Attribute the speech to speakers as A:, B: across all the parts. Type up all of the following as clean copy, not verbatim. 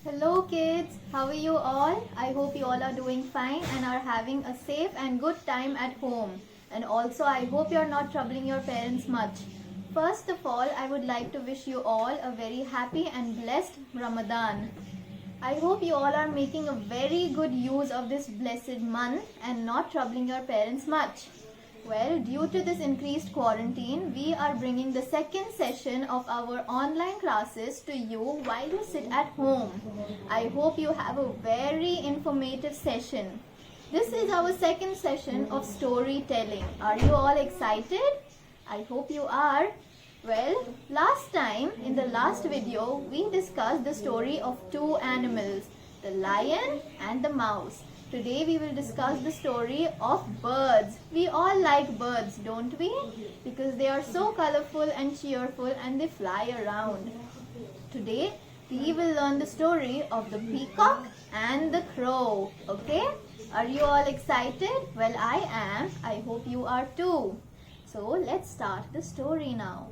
A: Hello kids, how are you all? I hope you all are doing fine and are having a safe and good time at home. And also I hope you are not troubling your parents much. First of all, I would like to wish you all a very happy and blessed Ramadan. I hope you all are making a very good use of this blessed month and not troubling your parents much. Well, due to this increased quarantine, we are bringing the second session of our online classes to you while you sit at home. I hope you have a very informative session. This is our second session of storytelling. Are you all excited? I hope you are. Well, last time in the last video, we discussed the story of two animals, the lion and the mouse. Today we will discuss the story of birds. We all like birds, don't we? Because they are so colorful and cheerful and they fly around. Today we will learn the story of the peacock and the crow. Okay? Are you all excited? Well, I am. I hope you are too. So let's start the story now.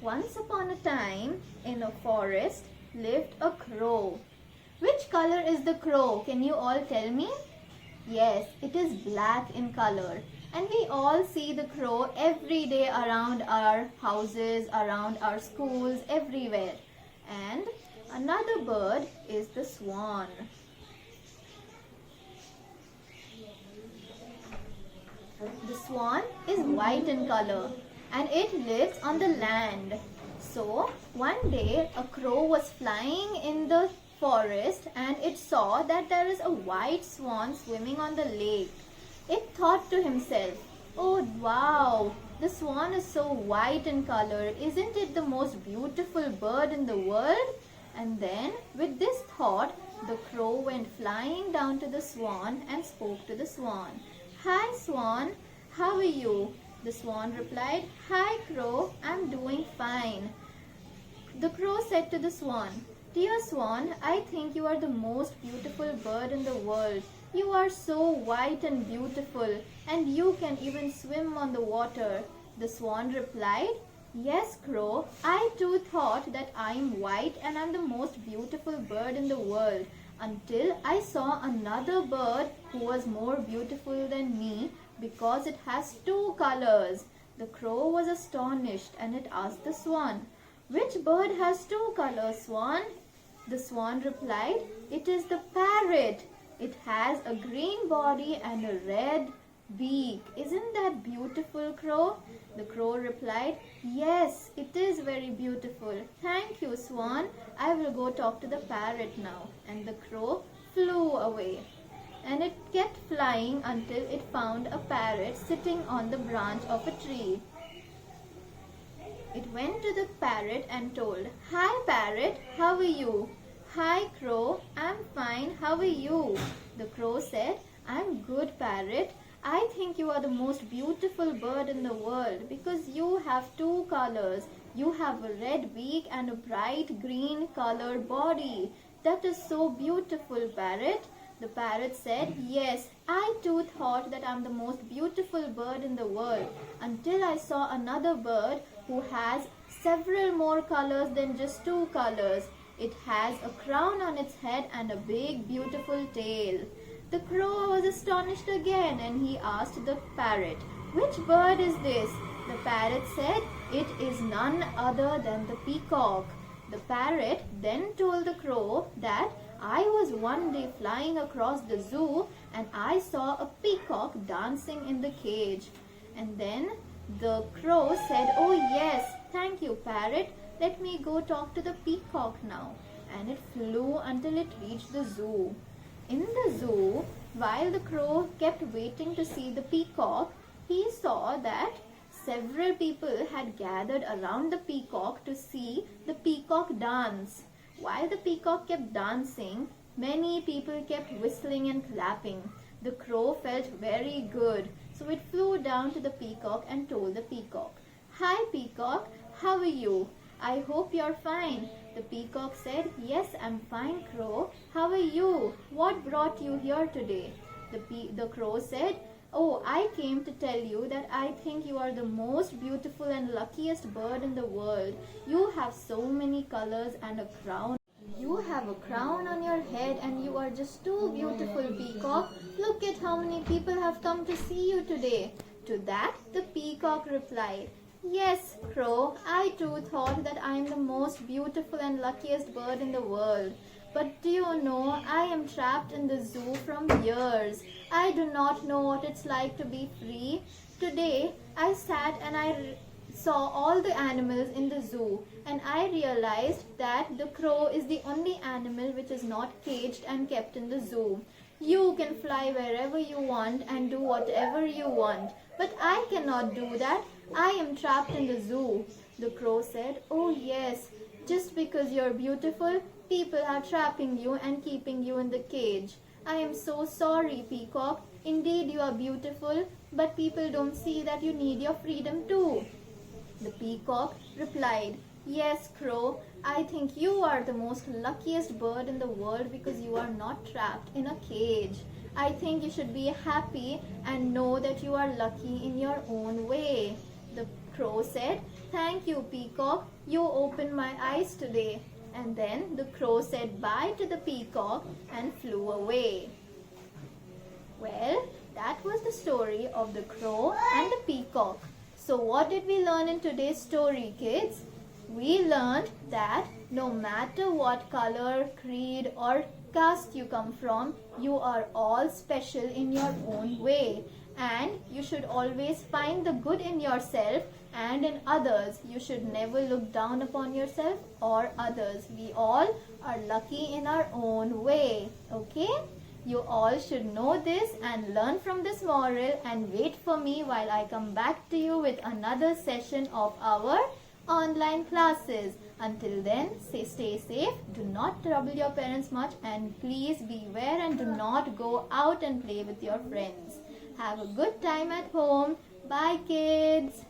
A: Once upon a time, in a forest, lived a crow. Which color is the crow? Can you all tell me? Yes, it is black in color. And we all see the crow every day around our houses, around our schools, everywhere. And another bird is the swan. The swan is white in color and it lives on the land. So, one day a crow was flying in the forest and it saw that there is a white swan swimming on the lake. It thought to himself, "Oh wow, the swan is so white in color. Isn't it the most beautiful bird in the world?" And then with this thought, the crow went flying down to the swan and spoke to the swan. "Hi swan, how are you?" The swan replied, "Hi crow, I'm doing fine." The crow said to the swan, "Dear swan, I think you are the most beautiful bird in the world. You are so white and beautiful, and you can even swim on the water." The swan replied, "Yes, crow, I too thought that I am white and I am the most beautiful bird in the world, until I saw another bird who was more beautiful than me because it has two colors." The crow was astonished and it asked the swan, "Which bird has two colors, swan?" The swan replied, "It is the parrot. It has a green body and a red beak. Isn't that beautiful, crow?" The crow replied, "Yes, it is very beautiful. Thank you, swan. I will go talk to the parrot now." And the crow flew away. And it kept flying until it found a parrot sitting on the branch of a tree. It went to the parrot and told, "Hi parrot, how are you?" "Hi crow, I'm fine, how are you?" The crow said, "I'm good parrot. I think you are the most beautiful bird in the world because you have two colors. You have a red beak and a bright green colored body. That is so beautiful, parrot." The parrot said, "Yes, I too thought that I'm the most beautiful bird in the world until I saw another bird who has several more colors than just two colors. It has a crown on its head and a big beautiful tail." The crow was astonished again and he asked the parrot, "Which bird is this?" The parrot said, "It is none other than the peacock." The parrot then told the crow that, "I was one day flying across the zoo and I saw a peacock dancing in the cage." And then the crow said, "Oh yes, thank you parrot. Let me go talk to the peacock now." And it flew until it reached the zoo. In the zoo, while the crow kept waiting to see the peacock, he saw that several people had gathered around the peacock to see the peacock dance. While the peacock kept dancing, many people kept whistling and clapping. The crow felt very good, so it flew down to the peacock and told the peacock, "Hi peacock, how are you? I hope you're fine." The peacock said, "Yes, I'm fine, crow. How are you? What brought you here today?" The crow said, "Oh, I came to tell you that I think you are the most beautiful and luckiest bird in the world. You have so many colors and a crown You have a crown on your head and you are just too beautiful, Peacock. Look at how many people have come to see you today. To that, the Peacock replied, Yes, Crow, I too thought that I am the most beautiful and luckiest bird in the world. But do you know, I am trapped in the zoo from years. I do not know what it's like to be free. Today, I sat and I saw all the animals in the zoo, and I realized that the crow is the only animal which is not caged and kept in the zoo. You can fly wherever you want and do whatever you want, but I cannot do that. I am trapped in the zoo. The crow said, Oh yes, just because you're beautiful, people are trapping you and keeping you in the cage. I am so sorry, Peacock. Indeed, you are beautiful, but people don't see that you need your freedom too. The Peacock replied, Yes, Crow, I think you are the most luckiest bird in the world because you are not trapped in a cage. I think you should be happy and know that you are lucky in your own way. The Crow said, Thank you, Peacock. You opened my eyes today. And then the Crow said bye to the Peacock and flew away. Well, that was the story of the Crow and the Peacock. So what did we learn in today's story, kids? We learned that no matter what color, creed or caste you come from, you are all special in your own way. And you should always find the good in yourself and in others. You should never look down upon yourself or others. We all are lucky in our own way. Okay? You all should know this and learn from this moral and wait for me while I come back to you with another session of our online classes. Until then, stay safe, do not trouble your parents much, and please beware and do not go out and play with your friends. Have a good time at home. Bye, kids.